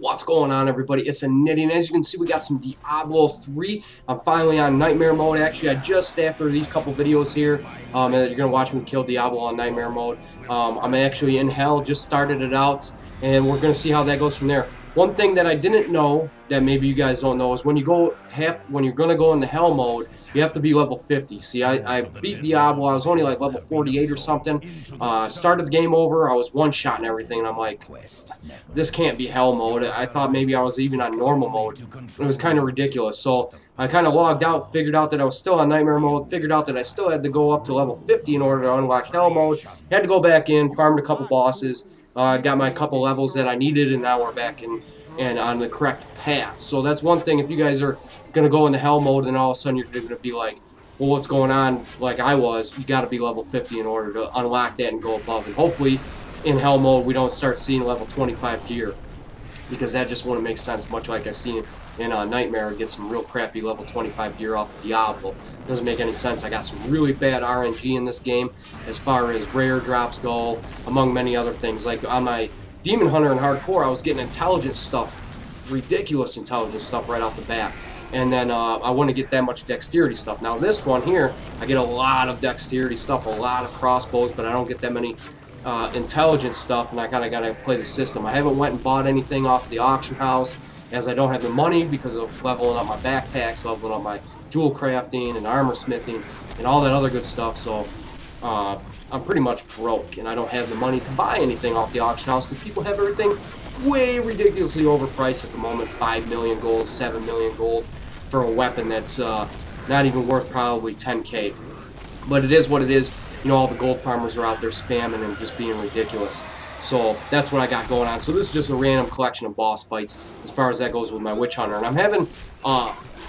What's going on, everybody? It's TheNidien. As you can see, we got some Diablo 3. I'm finally on Nightmare mode. Actually, I just, after these couple videos here, and you're going to watch me kill Diablo on Nightmare mode, I'm actually in Hell, just started it out, and we're going to see how that goes from there. One thing that I didn't know, that maybe you guys don't know, is when you're going to go into Hell mode, you have to be level 50. See, I beat Diablo. I was only like level 48 or something. Started the game over. I was one-shot and everything, and I'm like, this can't be Hell mode. I thought maybe I was even on normal mode. It was kind of ridiculous. So I kind of logged out, figured out that I was still on Nightmare mode, figured out that I still had to go up to level 50 in order to unlock Hell mode. Had to go back in, farmed a couple bosses. Got my couple levels that I needed, and now we're back in and on the correct path. So that's one thing. If you guys are going to go into Hell mode, and all of a sudden you're going to be like, well, what's going on? Like I was, you got to be level 50 in order to unlock that and go above. And hopefully in Hell mode we don't start seeing level 25 gear, because that just wouldn't make sense, much like I seen in Nightmare. Get some real crappy level 25 gear off of Diablo. Doesn't make any sense. I got some really bad RNG in this game as far as rare drops go, among many other things. Like on my Demon Hunter and Hardcore, I was getting intelligence stuff, ridiculous intelligence stuff right off the bat. And then I wouldn't get that much dexterity stuff. Now this one here, I get a lot of dexterity stuff, a lot of crossbows, but I don't get that many intelligence stuff, and I kind of got to play the system. I haven't went and bought anything off the auction house, as I don't have the money because of leveling up my backpacks, leveling up my jewel crafting and armor smithing and all that other good stuff. So I'm pretty much broke, and I don't have the money to buy anything off the auction house because people have everything way ridiculously overpriced at the moment. 5 million gold, 7 million gold for a weapon that's not even worth probably 10K. But it is what it is. You know, all the gold farmers are out there spamming and just being ridiculous. So that's what I got going on. So this is just a random collection of boss fights as far as that goes with my Witch Hunter. And I'm having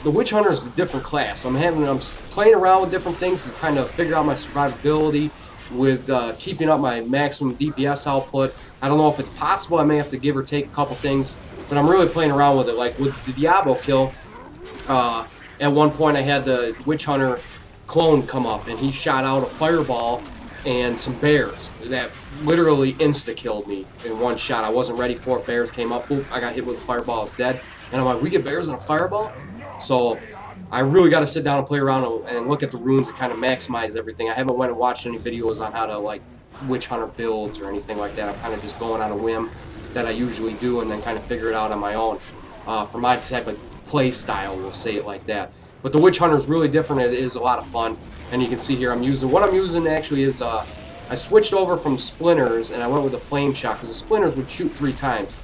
the Witch Hunter is a different class. I'm playing around with different things to kind of figure out my survivability with keeping up my maximum DPS output. I don't know if it's possible. I may have to give or take a couple things, but I'm really playing around with it. Like with the Diablo kill, at one point I had the Witch Hunter clone come up, and he shot out a fireball and some bears that literally insta-killed me in one shot. I wasn't ready for it. Bears came up, boop, I got hit with a fireball, I was dead. And I'm like, we get bears in a fireball? So I really got to sit down and play around and look at the runes and kind of maximize everything. I haven't went and watched any videos on how to like Witch Hunter builds or anything like that. I'm kind of just going on a whim that I usually do, and then kind of figure it out on my own for my type of play style, we'll say it like that. But the Witch Hunter is really different. It is a lot of fun. And you can see here what I'm using actually is I switched over from splinters, and I went with the flame shot, because the splinters would shoot 3 times.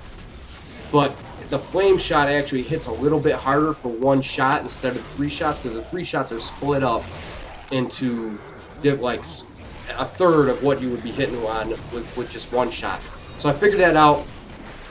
But the flame shot actually hits a little bit harder for 1 shot instead of 3 shots, because the 3 shots are split up into like a third of what you would be hitting on with just 1 shot. So I figured that out,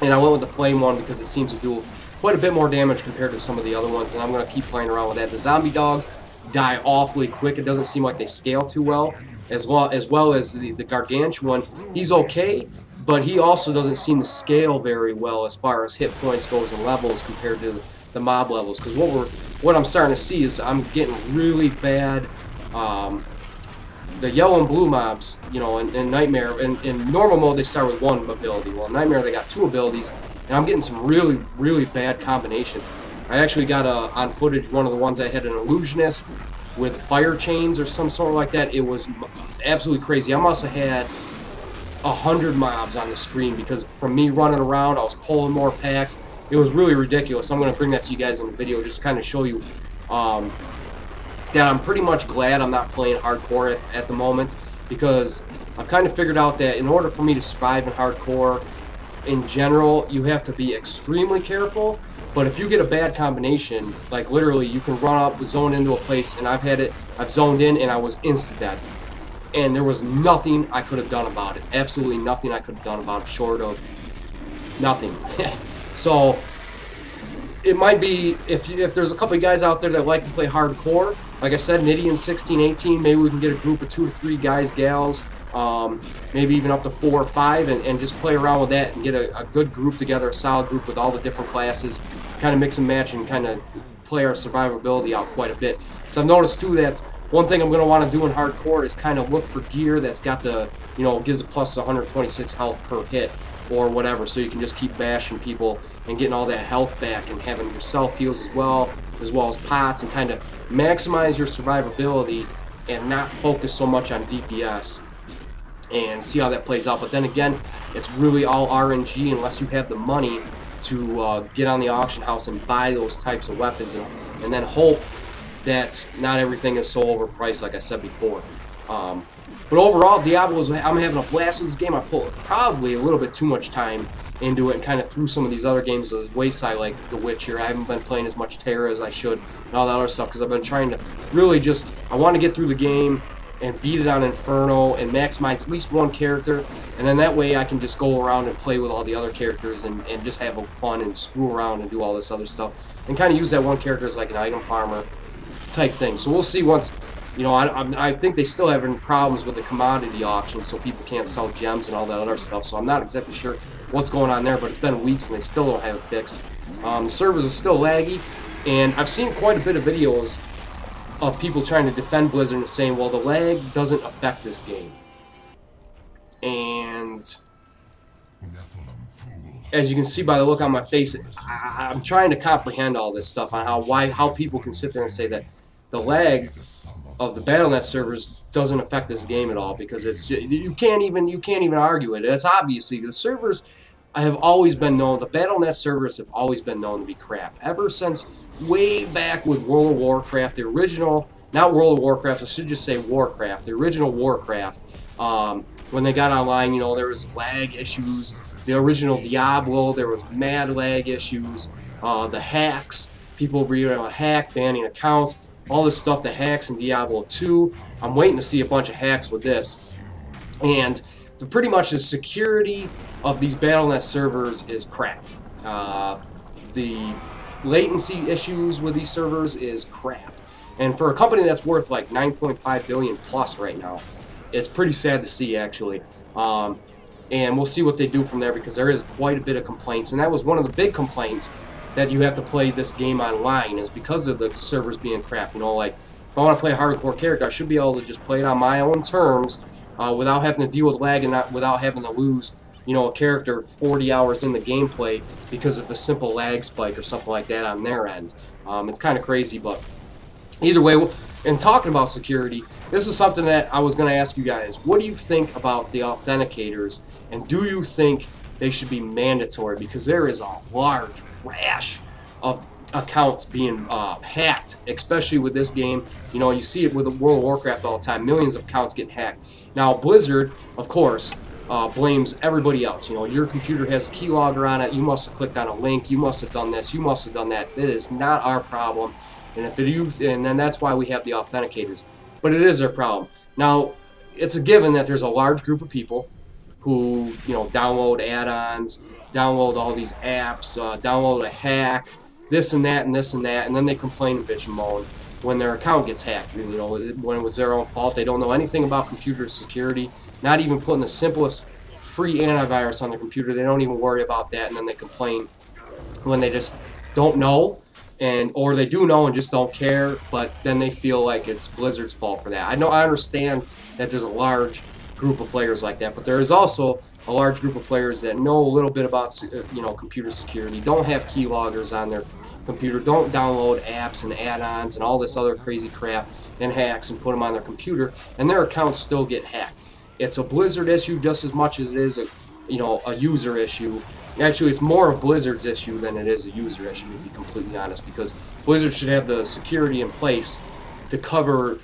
and I went with the flame one because it seems to do quite a bit more damage compared to some of the other ones, and I'm going to keep playing around with that. The zombie dogs die awfully quick. It doesn't seem like they scale too well, as well as the gargantuan. He's okay, but he also doesn't seem to scale very well as far as hit points goes and levels compared to the mob levels. Because what I'm starting to see is I'm getting really bad. The yellow and blue mobs, you know, in Nightmare, in normal mode they start with 1 ability. Well, in Nightmare they got 2 abilities, and I'm getting some really, really bad combinations. I actually got on footage one of the ones I had an illusionist with fire chains or some sort like that. It was absolutely crazy. I must have had 100 mobs on the screen, because from me running around, I was pulling more packs. It was really ridiculous. I'm going to bring that to you guys in the video, just to kind of show you that I'm pretty much glad I'm not playing hardcore at the moment, because I've kind of figured out that in order for me to survive in hardcore, in general, you have to be extremely careful. But if you get a bad combination, like literally you can run up, zone into a place, and I've zoned in and I was insta-dead. And there was nothing I could have done about it. Absolutely nothing I could have done about it, short of nothing. So it might be, if there's a couple of guys out there that like to play hardcore, like I said, TheNidien 1618, maybe we can get a group of 2 to 3 guys, gals, maybe even up to 4 or 5, and just play around with that and get a good group together, a solid group with all the different classes, kind of mix and match and kind of play our survivability out quite a bit. So I've noticed too that one thing I'm going to want to do in hardcore is kind of look for gear that's got the, gives a plus 126 health per hit or whatever, so you can just keep bashing people and getting all that health back and having your self heals as well as pots, and kind of maximize your survivability and not focus so much on DPS and see how that plays out. But then again, it's really all RNG unless you have the money to get on the auction house and buy those types of weapons, and then hope that not everything is so overpriced, like I said before. But overall, Diablo, I'm having a blast with this game. I put probably a little bit too much time into it and kind of threw some of these other games to the wayside, like The Witcher. I haven't been playing as much Terra as I should and all that other stuff because I've been trying to really just, I want to get through the game and beat it on Inferno and maximize at least one character, and then that way I can just go around and play with all the other characters and just have fun and screw around and do all this other stuff and kind of use that one character as like an item farmer type thing. So we'll see once, I think they still having problems with the commodity auction, so people can't sell gems and all that other stuff, so I'm not exactly sure what's going on there, but it's been weeks and they still don't have it fixed. The servers are still laggy, and I've seen quite a bit of videos of people trying to defend Blizzard and saying, well, the lag doesn't affect this game. And as you can see by the look on my face, I'm trying to comprehend all this stuff on how people can sit there and say that the lag of the Battle.net servers doesn't affect this game at all, because it's you can't even argue it. It's obviously the servers have always been known. The Battle.net servers have always been known to be crap ever since way back with World of Warcraft, the original, not World of Warcraft, I should just say Warcraft, the original Warcraft. When they got online, there was lag issues. The original Diablo, there was mad lag issues. The hacks, people were able to hack, banning accounts, all this stuff, the hacks in Diablo 2. I'm waiting to see a bunch of hacks with this. And pretty much the security of these Battle.net servers is crap. The latency issues with these servers is crap. And for a company that's worth like 9.5 billion plus right now, it's pretty sad to see, actually. And we'll see what they do from there, because there is quite a bit of complaints. And that was one of the big complaints, that you have to play this game online, is because of the servers being crap. Like if I want to play a hardcore character, I should be able to just play it on my own terms without having to deal with lag and without having to lose a character 40 hours in the gameplay because of a simple lag spike or something like that on their end. It's kind of crazy, but either way, in talking about security, this is something that I was going to ask you guys. What do you think about the authenticators, and do you think they should be mandatory? Because there is a large rash of accounts being hacked, especially with this game. You see it with World of Warcraft all the time. Millions of accounts getting hacked. Now, Blizzard, of course, blames everybody else. Your computer has a keylogger on it. You must have clicked on a link. You must have done this. You must have done that. It is not our problem. And then that's why we have the authenticators. But it is their problem. Now, it's a given that there's a large group of people who, download add-ons, download all these apps, download a hack, this and that and this and that, and then they complain and bitch and moan when their account gets hacked. When it was their own fault. They don't know anything about computer security, not even putting the simplest free antivirus on their computer. They don't even worry about that, and then they complain when they just don't know, or they do know and just don't care, but then they feel like it's Blizzard's fault for that. I understand that there's a large group of players like that, but there is also a large group of players that know a little bit about computer security, don't have keyloggers on their computer, don't download apps and add-ons and all this other crazy crap and hacks and put them on their computer, and their accounts still get hacked. It's a Blizzard issue just as much as it is a user issue. Actually, it's more of Blizzard's issue than it is a user issue, to be completely honest, because Blizzard should have the security in place to cover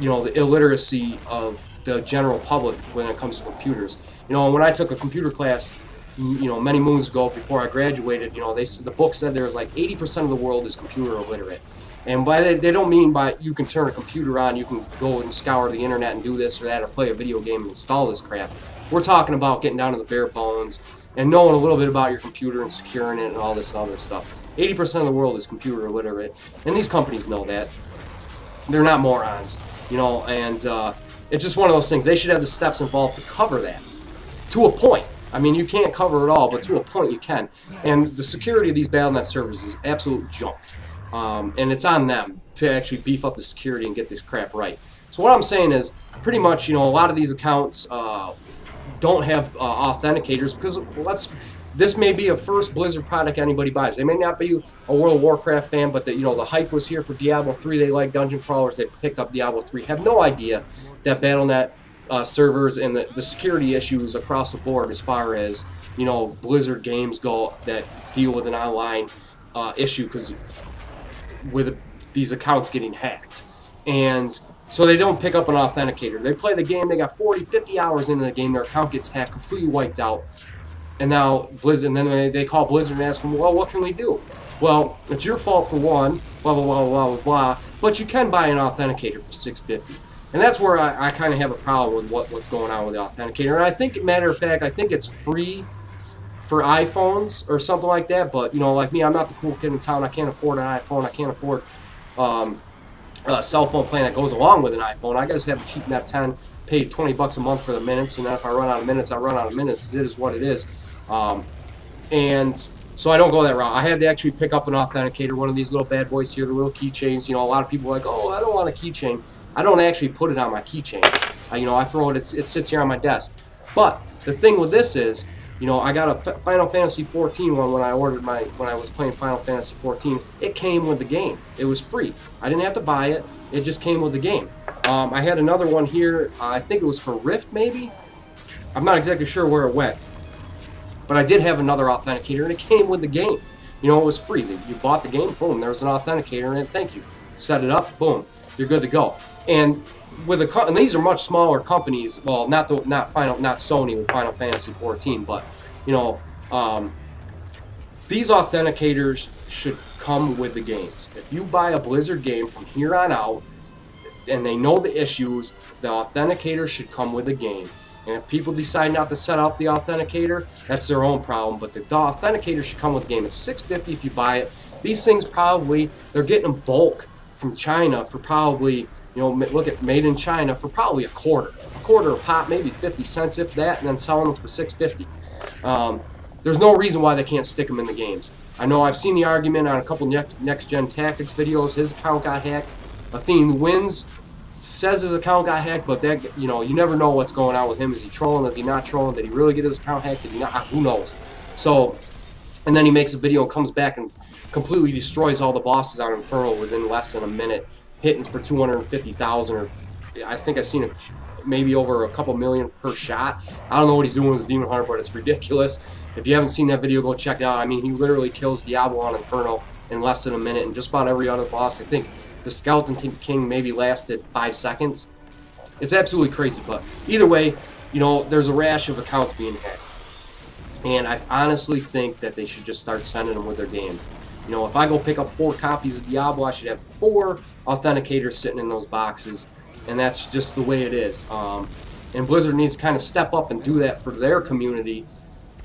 the illiteracy of the general public when it comes to computers. When I took a computer class, many moons ago before I graduated, the book said there was like 80% of the world is computer illiterate. And by that, they don't mean by you can turn a computer on, you can go and scour the internet and do this or that, or play a video game and install this crap. We're talking about getting down to the bare bones and knowing a little bit about your computer and securing it and all this other stuff. 80% of the world is computer illiterate, and these companies know that. They're not morons, and it's just one of those things. They should have the steps involved to cover that, to a point. I mean, you can't cover it all, but to a point you can. And the security of these Battle.net servers is absolute junk. And it's on them to actually beef up the security and get this crap right. So what I'm saying is, pretty much, you know, a lot of these accounts don't have authenticators because this may be a first Blizzard product anybody buys. They may not be a World of Warcraft fan, but you know, the hype was here for Diablo 3. They like dungeon crawlers. They picked up Diablo 3. Have no idea that Battle.net servers and the security issues across the board, as far as, you know, Blizzard games go, that deal with an online issue because with these accounts getting hacked. And so they don't pick up an authenticator. They play the game. They got 40, 50 hours into the game. Their account gets hacked, completely wiped out. And now Blizzard, and then they call Blizzard and ask them, well, what can we do? Well, it's your fault for one, blah, blah, blah, blah, blah, blah. But you can buy an authenticator for $6.50. And that's where I kind of have a problem with what's going on with the authenticator. And I think, matter of fact, I think it's free for iPhones or something like that. But, you know, like me, I'm not the cool kid in town. I can't afford an iPhone. I can't afford a cell phone plan that goes along with an iPhone. I got to just have a cheap Net 10, pay $20 a month for the minutes, and then if I run out of minutes, I run out of minutes. It is what it is. And so I don't go that route. I had to actually pick up an authenticator, one of these little bad boys here, the little keychains. You know, a lot of people are like, oh, I don't want a keychain. I don't actually put it on my keychain. You know, I throw it, it sits here on my desk. But the thing with this is, you know, I got a Final Fantasy 14 one when I ordered when I was playing Final Fantasy 14. It came with the game. It was free. I didn't have to buy it. It just came with the game. I had another one here. I think it was for Rift, maybe. I'm not exactly sure where it went. But I did have another authenticator, and it came with the game. You know, it was free. You bought the game, boom, there was an authenticator in it. Thank you. Set it up, boom, you're good to go. And with and these are much smaller companies. Well, not Sony with Final Fantasy 14, but you know, these authenticators should come with the games. If you buy a Blizzard game from here on out, and they know the issues, the authenticator should come with the game. And if people decide not to set up the authenticator, that's their own problem. But the authenticator should come with the game. It's $6.50 if you buy it. These things probably, they're getting in bulk from China for probably, you know, look at made in China for probably a quarter a pop, maybe 50 cents if that, and then selling them for $6.50. There's no reason why they can't stick them in the games. I know I've seen the argument on a couple Next Gen Tactics videos. His account got hacked. Athene Wins says his account got hacked, but that, you know, you never know what's going on with him. Is he trolling? Is he not trolling? Did he really get his account hacked? Did he not? Who knows? So, and then he makes a video and comes back and completely destroys all the bosses on Inferno within less than a minute, hitting for 250,000, or I think I've seen it maybe over a couple million per shot. I don't know what he's doing with his Demon Hunter, but it's ridiculous. If you haven't seen that video, go check it out. I mean, he literally kills Diablo on Inferno in less than a minute, and just about every other boss. I think the Skeleton King maybe lasted 5 seconds. It's absolutely crazy, but either way, you know, there's a rash of accounts being hacked. And I honestly think that they should just start sending them with their games. You know, if I go pick up 4 copies of Diablo, I should have 4 authenticators sitting in those boxes. And that's just the way it is. And Blizzard needs to kind of step up and do that for their community,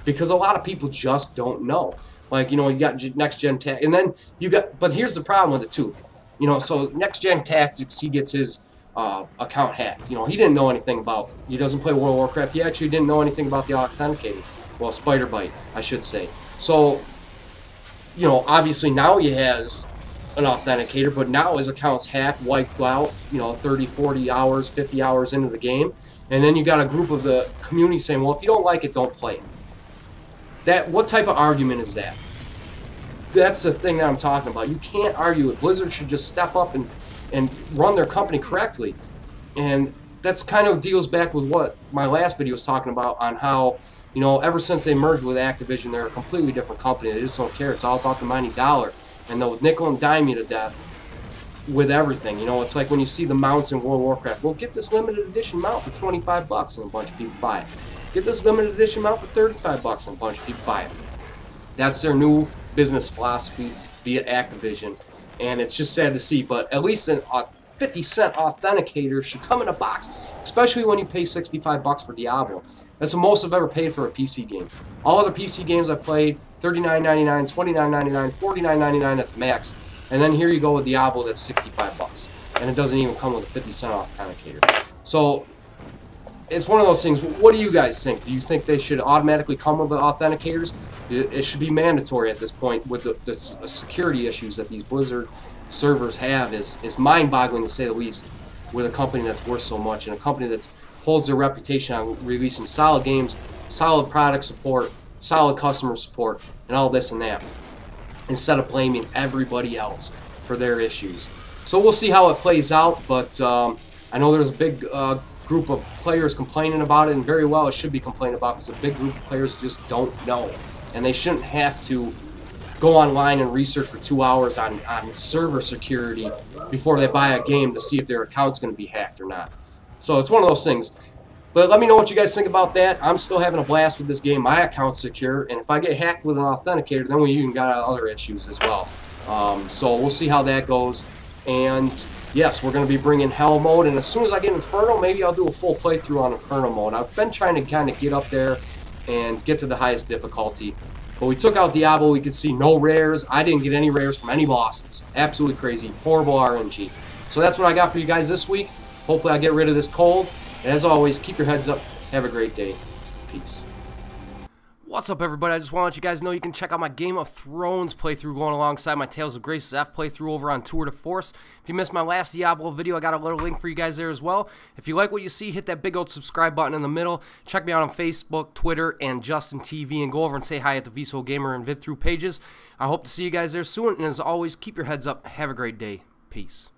because a lot of people just don't know. Like, you know, you got Next Gen Tactics, and then you got, but here's the problem with it too. You know, so Next Gen Tactics, he gets his account hacked. You know, he didn't know anything about, he doesn't play World of Warcraft. He actually didn't know anything about the authenticator. Well, Spider Bite, I should say. So, you know, obviously now he has an authenticator, but now his account's hacked, wiped out, you know, 30, 40 hours, 50 hours into the game. And then you got a group of the community saying, well, if you don't like it, don't play it. What type of argument is that? That's the thing that I'm talking about. You can't argue it. Blizzard should just step up and run their company correctly. And that's kind of deals back with what my last video was talking about, on how, you know, ever since they merged with Activision, they're a completely different company. They just don't care. It's all about the mighty dollar. And they'll nickel and dime you to death with everything. You know, it's like when you see the mounts in World of Warcraft. Well, get this limited edition mount for 25 bucks and a bunch of people buy it. Get this limited edition mount for 35 bucks and a bunch of people buy it. That's their new business philosophy via Activision. And it's just sad to see, but at least a 50-cent authenticator should come in a box, especially when you pay 65 bucks for Diablo. That's the most I've ever paid for a PC game. All other PC games I've played, $39.99, $29.99, $49.99 at the max. And then here you go with Diablo, that's 65 bucks. And it doesn't even come with a 50-cent authenticator. So it's one of those things. What do you guys think? Do you think they should automatically come with the authenticators? It should be mandatory at this point with the security issues that these Blizzard servers have. Is mind-boggling to say the least, with a company that's worth so much and a company that holds their reputation on releasing solid games, solid product support, solid customer support, and all this and that, instead of blaming everybody else for their issues. So we'll see how it plays out, but I know there's a big group of players complaining about it, and very well it should be complained about, because a big group of players just don't know, and they shouldn't have to go online and research for 2 hours on server security before they buy a game to see if their account's going to be hacked or not. So it's one of those things. But let me know what you guys think about that. I'm still having a blast with this game. My account's secure, and if I get hacked with an authenticator, then we even got other issues as well. So we'll see how that goes. And yes, we're going to be bringing Hell mode, and as soon as I get Inferno, maybe I'll do a full playthrough on Inferno mode. I've been trying to kind of get up there and get to the highest difficulty. But we took out Diablo, we could see no rares. I didn't get any rares from any bosses. Absolutely crazy. Horrible RNG. So that's what I got for you guys this week. Hopefully I get rid of this cold. And as always, keep your heads up. Have a great day. Peace. What's up, everybody? I just want to let you guys know you can check out my Game of Thrones playthrough going alongside my Tales of Grace F playthrough over on Tour de Force. If you missed my last Diablo video, I got a little link for you guys there as well. If you like what you see, hit that big old subscribe button in the middle. Check me out on Facebook, Twitter, and Justin TV, and go over and say hi at the VSO Gamer and VidThru pages. I hope to see you guys there soon, and as always, keep your heads up. Have a great day. Peace.